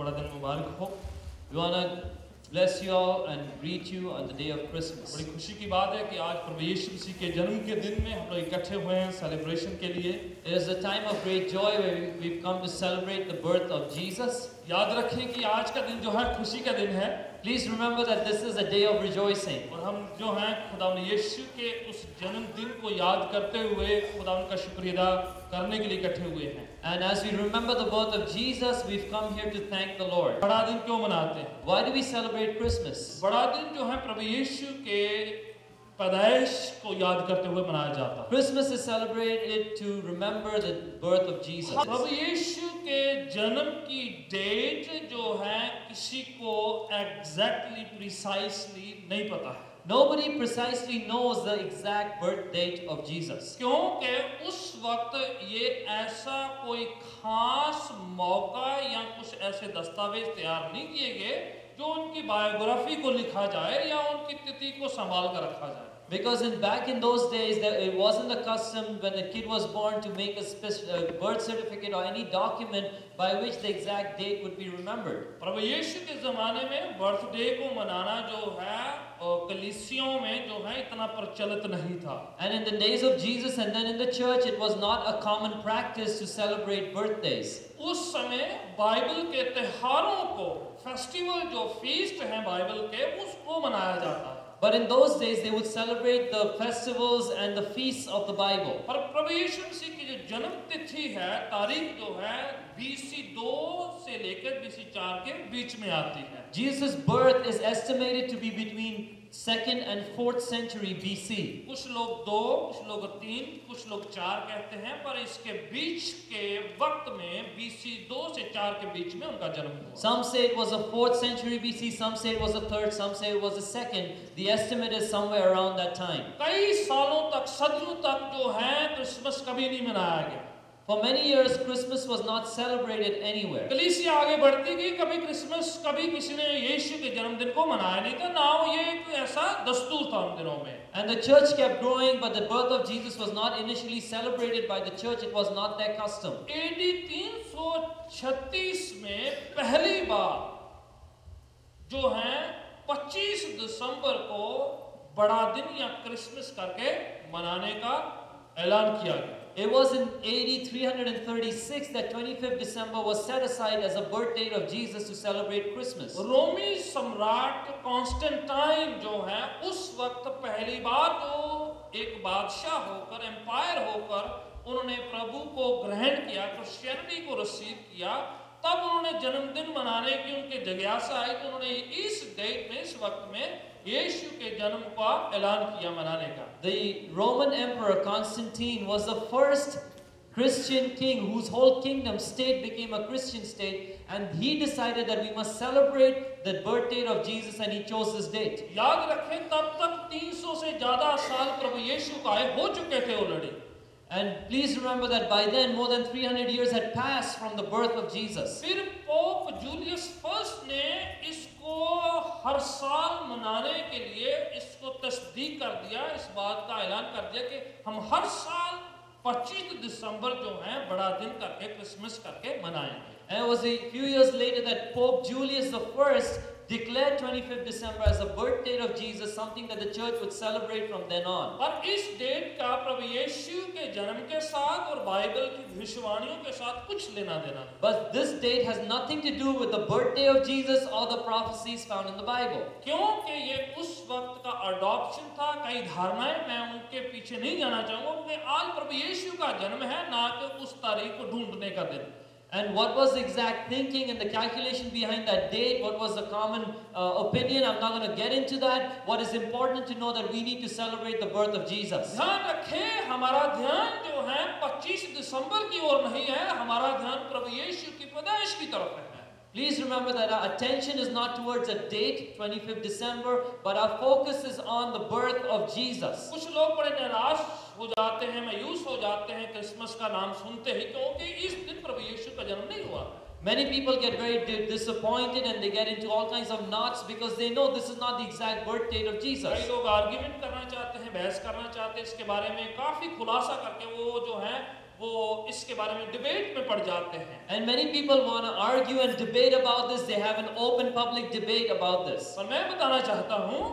बड़ा दिन मुबारक हो। We want to bless you all and greet you on the day of Christmas. बड़ी खुशी की बात है कि आज प्रभु यीशु मसीह के जन्म के दिन में हम लोग इकट्ठे हुए हैं सेलिब्रेशन के लिए। It is a time of great joy where we've come to celebrate the birth of Jesus. याद रखें कि आज का दिन जो है खुशी का दिन है। Please remember that this is a day of rejoicing. और हम जो हैं खुदावंद यीशु के उस जन्मदिन को याद करते हुए खुदावंद का शुक्रिया अदा करने के लिए इकट्ठे हुए हैं। And as we remember the birth of Jesus, we've come here to thank the Lord. बड़ा दिन क्यों मनाते हैं? Why do we celebrate Christmas? बड़ा दिन जो है प्रभु यीशु के पैदाइश को याद करते हुए मनाया जाता है। Christmas is celebrated to remember the birth of Jesus. प्रभु यीशु के जन्म की डेट जो है किसी को एग्जैक्टली प्रिसाइसली नहीं पता है। Nobody precisely knows the exact birth date of Jesus. क्योंकि उस वक्त ये ऐसा कोई खास मौका या कुछ ऐसे दस्तावेज तैयार नहीं किए गए जो उनकी बायोग्राफी को लिखा जाए या उनकी तिथि को संभाल कर रखा जाए। Because back in those days, it wasn't the custom when a kid was born to make a birth certificate or any document by which the exact date would be remembered. प्रभु यीशु के ज़माने में बर्थडे को मनाना जो है कलीसियों में जो है इतना प्रचलित नहीं था। And in the days of Jesus and then in the church, it was not a common practice to celebrate birthdays. उस समय बाइबल के त्योहारों को, फेस्टिवल जो फीस्ट हैं बाइबल के, उसको मनाया जाता है। But in those days, they would celebrate the festivals and the feasts of the Bible. पर प्रभु यीशु मसीह की जो जन्म तिथि है, तारीख जो है BC 2 से लेकर BC 4 के बीच में आती है। Jesus' birth is estimated to be between 2nd and 4th century BC. कुछ लोग 2, कुछ लोग 3, कुछ लोग 4 कहते हैं, पर इसके बीच के वक्त में BC 2 से 4 के बीच में उनका जन्म हुआ। Some say it was the 4th century BC, some say it was the 3rd, some say it was the 2nd. The estimate is somewhere around that time. कई सालों तक, सदियों तक जो है क्रिसमस कभी नहीं मनाया गया। For many years, Christmas was not celebrated anywhere. कलीसिया आगे बढ़ती गई, कभी क्रिसमस, कभी किसी ने यीशु के जन्मदिन को मनाया नहीं था, ना ये एक ऐसा दस्तूर था उन दिनों में। And the church kept growing, but the birth of Jesus was not initially celebrated by the church. It was not their custom. AD 336 में पहली बार जो है 25 दिसंबर को बड़ा दिन या क्रिसमस करके मनाने का ऐलान किया गया। It was in AD 336 that 25th December was set aside as a birth date of Jesus to celebrate Christmas. रोमी सम्राट कॉन्स्टेंटाइन जो है उस वक्त पहली बार जो एक बादशाह होकर, एम्पायर होकर उन्होंने प्रभु को ग्रहण किया, क्रिश्चियनिटी को रिसीव किया, तब उन्होंने जन्मदिन मनाने की उनके जिज्ञासा आई, तो उन्होंने इस डेट में, इस वक्त में यीशु के जन्म का ऐलान किया मनाने का। The Roman Emperor Constantine was the first Christian king whose whole kingdom state became a Christian state, and he decided that we must celebrate the birth date of Jesus, and he chose this date. याद रखें तब तक 300 से ज्यादा साल प्रभु यीशु का हो चुके थे already. And please remember that by then more than 300 years had passed from the birth of Jesus. फिर पोप जूलियस फर्स्ट ने इसको हर साल मनाने के लिए इसको तस्दीक कर दिया, इस बात का ऐलान कर दिया कि हम हर साल 25 दिसंबर जो है बड़ा दिन करके, क्रिसमस करके मनाएंगे। And it was a few years later that Pope Julius I declared 25th December as the birth date of Jesus, something that the church would celebrate from then on. और इस डेट का प्रभु यीशु के जन्म के साथ और बाइबल की भविष्यवाणियों के साथ कुछ लेना देना नहीं। But this date has nothing to do with the birthday of Jesus or the prophecies found in the Bible. क्योंकि ये उस वक्त का अडॉप्शन था, कई धारणाएं, मैं उनके पीछे नहीं जाना चाहूंगा, क्योंकि आज प्रभु यीशु का जन्म है, ना कि उस तारीख को ढूंढने का दिन। And what was the exact thinking and the calculation behind that date? What was the common opinion? I'm not going to get into that. What is important to know that we need to celebrate the birth of Jesus. ध्यान रखें, हमारा ध्यान जो है 25 दिसंबर की ओर नहीं है, हमारा ध्यान प्रभु यीशु की पैदाइश की तरफ है। Please remember that our attention is not towards a date, 25th December, but our focus is on the birth of Jesus. कुछ लोग बड़े निराश हो जाते हैं, मायूस हो जाते हैं क्रिसमस का नाम सुनते ही, क्योंकि इस दिन प्रभु यीशु का जन्म नहीं हुआ। Many people get very disappointed and they get into all kinds of knots because they know this is not the exact birth date of Jesus. कई लोग आर्गुमेंट करना चाहते हैं, बहस करना चाहते हैं, इसके बारे में काफी खुलासा करके वो जो है वो इसके बारे में डिबेट में पड़ जाते हैं। And many people want to argue and debate about this. They have an open public debate about this. पर मैं बताना चाहता हूँ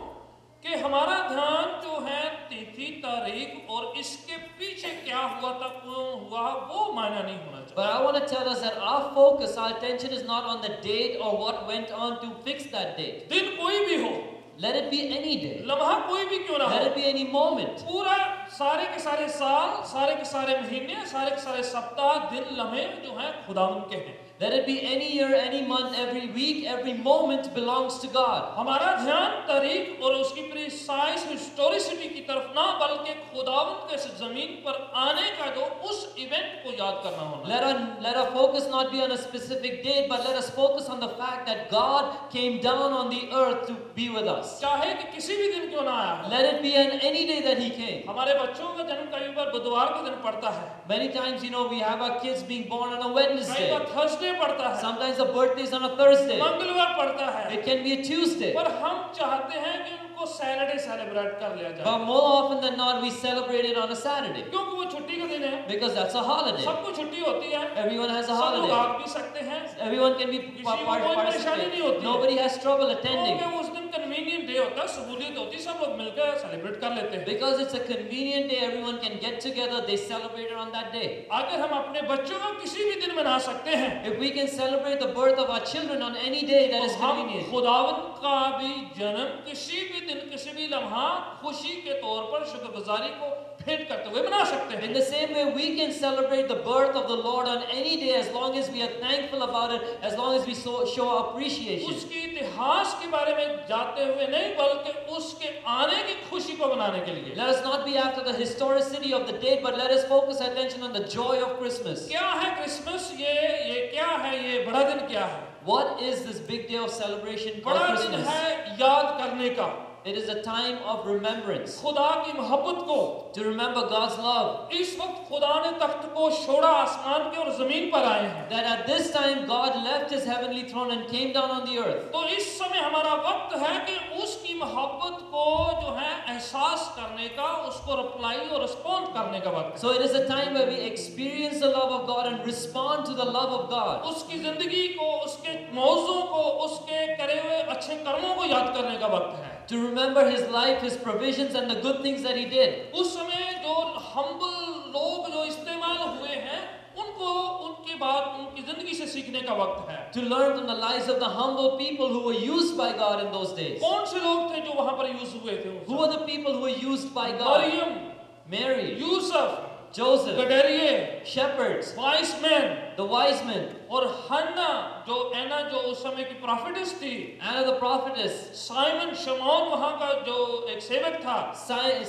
कि हमारा ध्यान जो है तिथि, तारीख और इसके पीछे क्या हुआ था, क्यों हुआ, वो मायना नहीं होना चाहिए। But I want to tell us that our focus, our attention is not on the date or what went on to fix that date. दिन कोई भी हो, Let it be any day. लम्हा कोई भी क्यों ना Let हो, it be any moment. पूरा सारे के सारे साल, सारे के सारे महीने, सारे के सारे सप्ताह, दिन, लम्हे जो हैं खुदावंद के हैं। Let it be any year, any month, every week, every moment belongs to God. हमारा ध्यान तारीख और उसकी प्रिसाइज हिस्टोरिसिटी की तरफ ना, बल्कि खुदावंद के इस जमीन पर आने का जो उस इवेंट को याद करना होना। Let our focus not be on a specific date, but let us focus on the fact that God came down on the earth to be with us. चाहे कि किसी भी दिन क्यों ना आया हो। Let it be on any day that He came. हमारे बच्चों का जन्म कई बार बुधवार के दिन पड़ता है, Many times, we have our kids being born on a कई Wednesday. बार थर्सडे पड़ता है, Sometimes the birthday is on a Thursday. मंगलवार पड़ता है, It can be a Tuesday. पर हम चाहते हैं कि उनको सैटरडे सेलिब्रेट कर लिया जाए, But more often than not, we celebrate it on a Saturday क्योंकि वो छुट्टी का दिन है, because that's a holiday. सबको छुट्टी होती है, Everyone has a सब लोग holiday. आ भी सकते हैं, Everyone can be किसी को कोई परेशानी नहीं participate. होती है। Nobody has trouble attending क्योंकि उस दिन कन्वीनियंट डे होता है, सहूलियत होती है, सब लोग मिलकर सेलिब्रेट कर लेते हैं। because it's a convenient day. Everyone can get together. They celebrate it on that day. अगर हम अपने बच्चों को किसी भी दिन मना सकते हैं, If we can celebrate the birth of our children on any day that तो is हम convenient, खुदावंद का भी जन्म किसी भी दिन, किसी भी लम्हा खुशी के तौर पर शुक्रगुजारी को भेंट करते हुए मना सकते in हैं। the same way we can celebrate the birth of the Lord on any day as long as we are thankful about it, as long as we show appreciation. उसके इतिहास के बारे में जाते हुए नहीं, बल्कि उसके आने की खुशी को मनाने के लिए। Let us not be after the historicity of the date, but let us focus our attention on the joy of Christmas. क्या है क्रिसमस? ये क्या है? ये बड़ा दिन क्या है? What is this big day of celebration called बड़ा दिन Christmas? है याद करने का, It is a time of remembrance, खुदा की मोहब्बत को। to remember God's love. इस वक्त खुदा ने तख्त को छोड़ा, आसमान के और जमीन पर आए हैं। That at this time God left His heavenly throne and came down on the earth. तो इस समय हमारा वक्त है कि उसकी मोहब्बत को जो है एहसास करने का, उसको रिप्लाई और रिस्पॉन्ड करने का वक्त है। So it is a time where we experience the love of God and respond to the love of God. उसकी जिंदगी को, उसके मौजों को, उसके करे हुए अच्छे कर्मों को याद करने का वक्त है। To remember His life, His provisions and the good things that He did. उस समय जो हम्बल लोग जो इस्तेमाल हुए हैं, उनको उनके बाद उनकी जिंदगी से सीखने का वक्त है। To learn from the lives of the humble people who were used by God in those days. कौन से लोग थे जो वहां पर यूज हुए थे? Who were the people who were used by God? Mariyam, Mary, Yusuf, Joseph, गडरिये, shepherds, wise man the wise men, और हन्ना जो एना जो उस समय की प्रॉफिटेस थी, Anna the prophetess, साइमन शमौन वहां का जो एक सेवक था,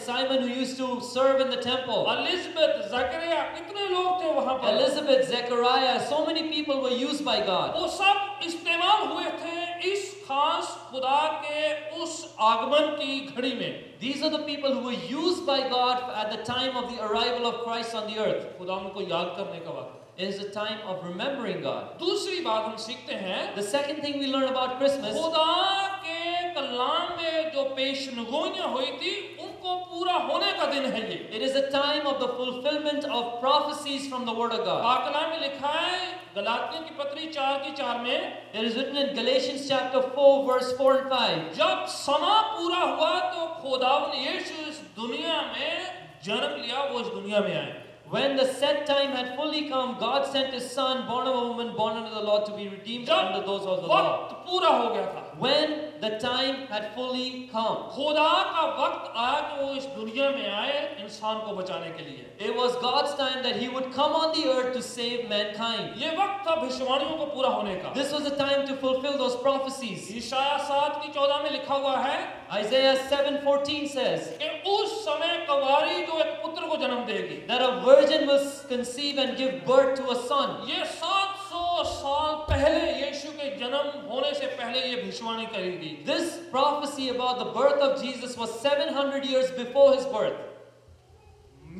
Simon who used to serve in the temple, Elizabeth, Zechariah, कितने लोग थे वहां पर? Elizabeth, Zechariah, so many people were used by God. वो सब इस्तेमाल हुए थे इस खास खुदा के उस आगमन की घड़ी में। These are the people who were used by God at the time of the arrival of Christ on the earth. खुदा उनको याद करने का वक्त। It is a time of remembering God. दूसरी बात हम सीखते हैं, The second thing we learn about Christmas, खुदा के कलाम में जो पेशनगोइयां हुई थी, उनको पूरा होने का दिन है ये। it is a time of the fulfillment of prophecies from the Word of God. कलाम में लिखा है गलातियों की पत्री 4:4 में, It is written in Galatians chapter 4 verse 4 and 5. जब समा पूरा हुआ तो खुदावंद यीशु इस दुनिया में जन्म लिया, वो इस दुनिया में आए। When the set time had fully come, God sent His Son, born of a woman, born under the law, to be redeemed जब under those of the law. वक्त पूरा हो गया था, When the time had fully come, खुदा का वक्त आया कि वो इस दुनिया में आए इंसान को बचाने के लिए। it was God's time that He would come on the earth to save mankind. ये वक्त था भविष्यवाणियों को पूरा होने का। This was the time to fulfill those prophecies. Isaiah 7:14 में लिखा हुआ है Isaiah 7:14 says कि उस समय कवारी जो एक पुत्र को जन्म देगी, that a virgin will conceive and give birth to a son. ये 700 साल पहले यीशु के जन्म होने से पहले ये भविष्यवाणी करी गई। This prophecy about the birth of Jesus was 700 years before His birth.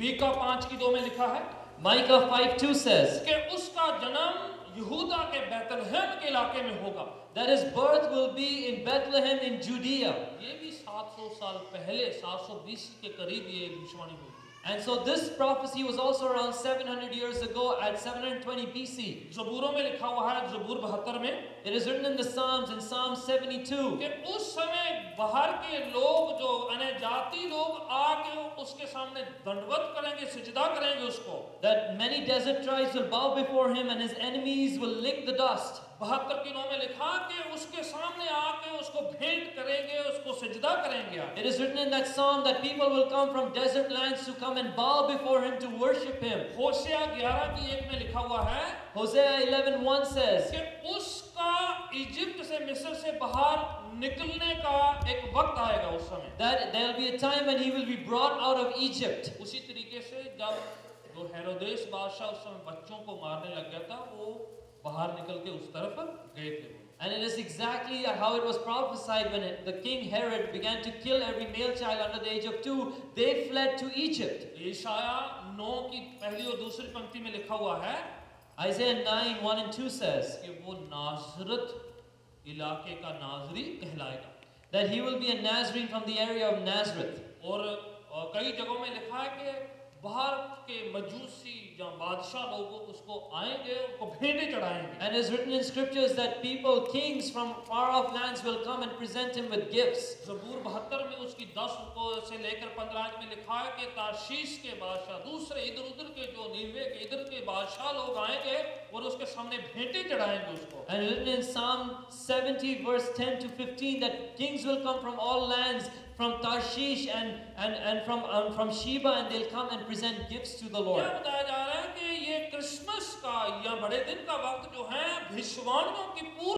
Mika 5:2 में लिखा है Micah 5:2 says कि उसका जन्म यहूदा के बैतलहम के इलाके में होगा। that His birth will be in Bethlehem in Judea. ये भी 700 साल पहले, 720 के करीब ये भविष्यवाणी हुई। And so this prophecy was also around 700 years ago at 720 BC. ज़बूरों में लिखा हुआ है, ज़बूर 72 में, It is written in the Psalms in Psalm 72 कि उस समय बाहर के लोग जो अनजाति लोग आके उसके सामने दंडवत करेंगे, सिजदा करेंगे उसको। that many desert tribes will bow before him and his enemies will lick the dust. 72 की 9 में लिखा कि उसके सामने आके उसको भेंट करेंगे, उसको सिजदा करेंगे। It is written in that psalm that people will come from desert lands to come and bow before him to worship him. होशिया 11 की 1 में लिखा हुआ है Hosea 11:1 says कि उसका इजिप्ट से, मिस्र से बाहर निकलने का एक वक्त आएगा उस समय। that there will be a time when he will be brought out of Egypt. उसी तरीके से जब जो हेरोदेस बादशाह उस समय बच्चों को मारने लग गया था, वो बाहर निकल के उस तरफ गए थे। And it is exactly how it was prophesied when the king Herod began to kill every male child under the age of 2. They fled to Egypt. Isaiah 9 की पहली और दूसरी पंक्ति में लिखा हुआ है Isaiah 9:1 and 2 says कि वो नाजरत इलाके का नाजरी कहलाएगा। that he will be a Nazarene from the area of Nazareth. और कई जगहों में लिखा है कि बाहर के मजूसी या बादशाह लोग उसको आएंगे, उनको भेंटें चढ़ाएंगे। And it is written in scriptures that people, kings from far off lands will come and present him with gifts. ज़बूर 72 में उसकी 10 को से लेकर 15 में लिखा है कि ताशीश के बादशाह, दूसरे इधर उधर के जो नीवे के इधर के बादशाह लोग आएंगे और उसके सामने भेंटें चढ़ाएंगे उसको। And written in Psalm 70 verse 10 to 15 that kings will come from all lands, from Tarshish and from Sheba, and they'll come and present gifts to the Lord. यह बताया जा रहा है कि ये क्रिसमस का या बड़े दिन का वक्त जो है भविष्यवाणियों की पूरी